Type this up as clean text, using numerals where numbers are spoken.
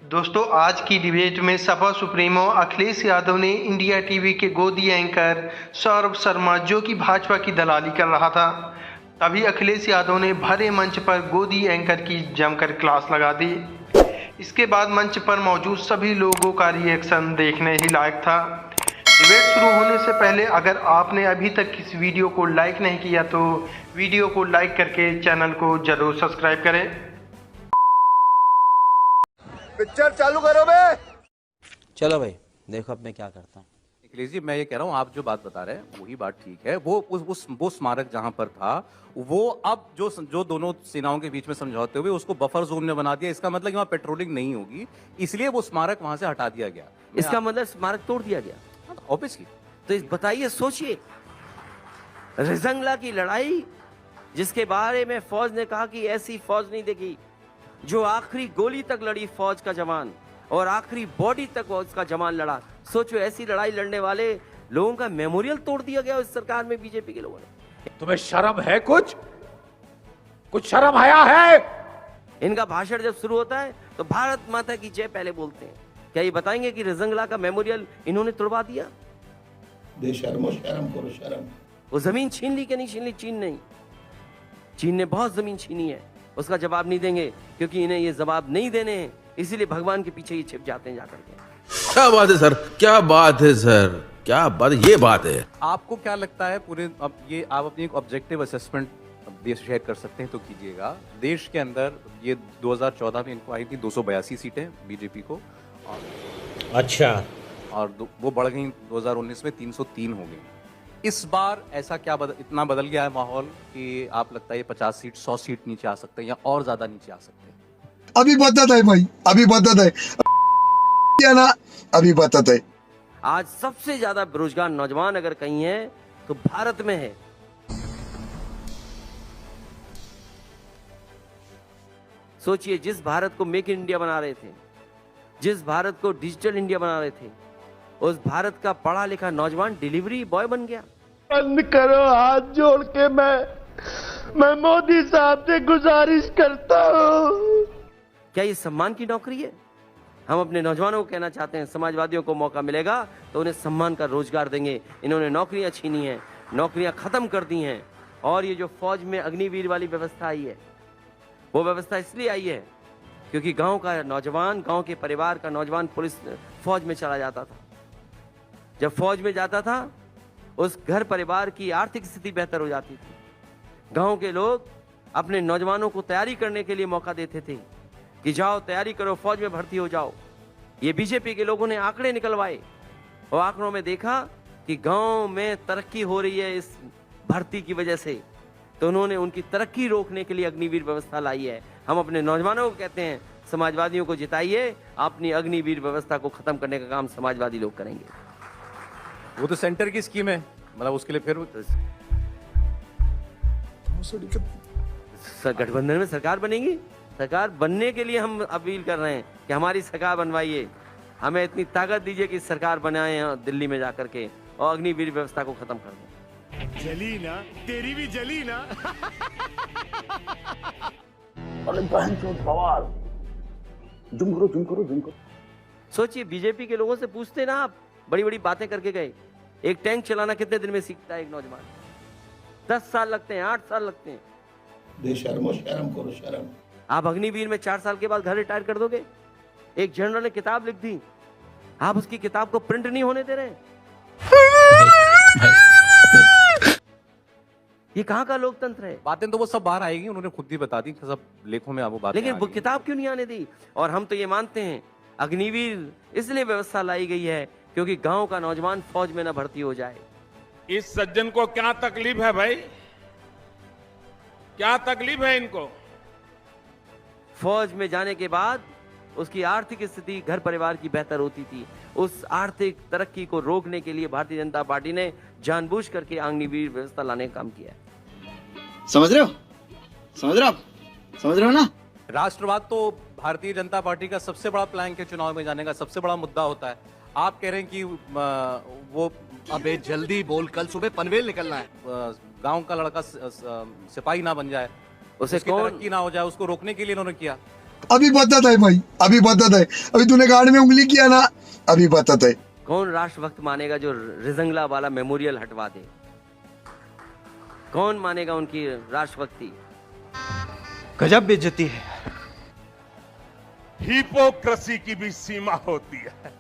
दोस्तों, आज की डिबेट में सपा सुप्रीमो अखिलेश यादव ने इंडिया टीवी के गोदी एंकर सौरभ शर्मा, जो कि भाजपा की दलाली कर रहा था, तभी अखिलेश यादव ने भरे मंच पर गोदी एंकर की जमकर क्लास लगा दी। इसके बाद मंच पर मौजूद सभी लोगों का रिएक्शन देखने ही लायक था। डिबेट शुरू होने से पहले अगर आपने अभी तक इस वीडियो को लाइक नहीं किया तो वीडियो को लाइक करके चैनल को जरूर सब्सक्राइब करें। पिक्चर चालू करो बे। चलो भाई, देखो अब मैं क्या करता हूँ। अखिलेश जी, मैं ये कह रहा हूँ, आप जो बात बता रहे हैं वही बात ठीक है। वो स्मारक जहाँ पर था, वो अब जो दोनों सेनाओं के बीच में समझौते हुए उसको बफर जोन में बना दिया। इसका मतलब कि वहाँ पेट्रोलिंग नहीं होगी, इसलिए वो स्मारक वहाँ से हटा दिया गया। इसका मतलब स्मारक तोड़ दिया गया ऑब्वियसली। तो बताइए, सोचिए, रिजंगला की लड़ाई जिसके बारे में फौज ने कहा कि ऐसी फौज नहीं देखी, जो आखिरी गोली तक लड़ी फौज का जवान और आखिरी बॉडी तक फौज का जवान लड़ा। सोचो, ऐसी लड़ाई लड़ने वाले लोगों का मेमोरियल तोड़ दिया गया इस सरकार में बीजेपी के लोगों ने। तुम्हें शर्म है? कुछ शर्म आया है? इनका भाषण जब शुरू होता है तो भारत माता की जय पहले बोलते हैं। क्या ये बताएंगे कि रिजंगला का मेमोरियल इन्होंने तोड़वा दिया? बेशर्मो, शर्म करो, शर्म। वो जमीन छीन ली कि नहीं छीन ली? चीन नहीं, चीन ने बहुत जमीन छीनी है, उसका जवाब नहीं देंगे क्योंकि इन्हें ये जवाब नहीं देने हैं, इसीलिए भगवान के पीछे ही छिप जाते हैं जाकर के। क्या बात है सर, क्या बात है सर, क्या बात, ये बात है। आपको क्या लगता है पूरे, अब ये आप अपनी एक ऑब्जेक्टिव असेसमेंट देश शेयर कर सकते हैं तो कीजिएगा। देश के अंदर ये 2014 में इनको आई थी 282 सीटें बीजेपी को, अच्छा, और वो बढ़ गई 2019 में 303 हो गई। इस बार ऐसा क्या इतना बदल गया है माहौल कि आप लगता है ये 50 सीट 100 सीट नीचे आ सकते हैं या और ज्यादा नीचे आ सकते हैं? अभी बदत है भाई, अभी बदत है ना, अभी बदत है। आज सबसे ज्यादा बेरोजगार नौजवान अगर कहीं है तो भारत में है। सोचिए, जिस भारत को मेक इन इंडिया बना रहे थे, जिस भारत को डिजिटल इंडिया बना रहे थे, उस भारत का पढ़ा लिखा नौजवान डिलीवरी बॉय बन गया। बंद करो, हाथ जोड़ के मैं मोदी साहब से गुजारिश करता हूँ। क्या ये सम्मान की नौकरी है? हम अपने नौजवानों को कहना चाहते हैं, समाजवादियों को मौका मिलेगा तो उन्हें सम्मान का रोजगार देंगे। इन्होंने नौकरियां छीनी हैं, नौकरियां खत्म कर दी हैं। और ये जो फौज में अग्निवीर वाली व्यवस्था आई है, वो व्यवस्था इसलिए आई है क्योंकि गांव का नौजवान, गांव के परिवार का नौजवान पुलिस फौज में चला जाता था। जब फौज में जाता था, उस घर परिवार की आर्थिक स्थिति बेहतर हो जाती थी। गांव के लोग अपने नौजवानों को तैयारी करने के लिए मौका देते थे कि जाओ तैयारी करो, फौज में भर्ती हो जाओ। ये बीजेपी के लोगों ने आंकड़े निकलवाए और आंकड़ों में देखा कि गांव में तरक्की हो रही है इस भर्ती की वजह से, तो उन्होंने उनकी तरक्की रोकने के लिए अग्निवीर व्यवस्था लाई है। हम अपने नौजवानों को कहते हैं, समाजवादियों को जिताइए, अपनी अग्निवीर व्यवस्था को खत्म करने का काम समाजवादी लोग करेंगे। वो तो सेंटर की स्कीम है, मतलब उसके लिए फिर गठबंधन में सरकार बनेगी। सरकार बनने के लिए हम अपील कर रहे हैं कि हमारी सरकार बनवाइए, हमें इतनी ताकत दीजिए कि सरकार बनाए दिल्ली में जाकर के और अग्निवीर व्यवस्था को खत्म कर दें। जली ना, तेरी भी जली ना। अरे बहन चोद बवाल, जुम करो, जुम करो, जुम करो। सोचिए, बीजेपी के लोगों से पूछते ना आप, बड़ी बड़ी बातें करके गए। एक टैंक चलाना कितने दिन में सीखता है एक नौजवान? 10 साल लगते हैं, 8 साल लगते हैं। बेशर्मो, शर्म करो, शर्म। आप अग्निवीर में 4 साल के बाद घर रिटायर कर दोगे? एक जनरल ने किताब लिख दी, आप उसकी किताब को प्रिंट नहीं होने दे रहे। ये कहाँ का लोकतंत्र है? बातें तो वो सब बाहर आएगी, उन्होंने खुद ही बता दी, सब लेखों में वो बातें। लेकिन वो किताब क्यों नहीं आने दी? और हम तो ये मानते हैं, अग्निवीर इसलिए व्यवस्था लाई गई है क्योंकि गांव का नौजवान फौज में न भर्ती हो जाए। इस सज्जन को क्या तकलीफ है भाई? क्या तकलीफ है इनको? फौज में जाने के बाद उसकी आर्थिक स्थिति घर परिवार की बेहतर होती थी। उस आर्थिक तरक्की को रोकने के लिए भारतीय जनता पार्टी ने जानबूझ करके अग्निवीर व्यवस्था लाने का काम किया है। समझ रहे हो? समझ रहे हो आप? समझ रहे हो ना? राष्ट्रवाद तो भारतीय जनता पार्टी का सबसे बड़ा प्लान के चुनाव में जाने का सबसे बड़ा मुद्दा होता है। आप कह रहे हैं कि वो अबे जल्दी बोल, कल सुबह पनवेल निकलना है। गांव का लड़का सिपाही ना बन जाए, उसे उसकी तरक्की ना हो जाए, उसको रोकने के लिए इन्होंने किया। अभी बताता है भाई, अभी बताता है। अभी तूने गाड़ में उंगली किया ना, अभी बताता है। कौन राष्ट्रभक्त मानेगा जो रिजंगला वाला मेमोरियल हटवा दे? कौन मानेगा उनकी राष्ट्रभक्ति? गजब बेइज्जती है। हिपोक्रेसी की भी सीमा होती है।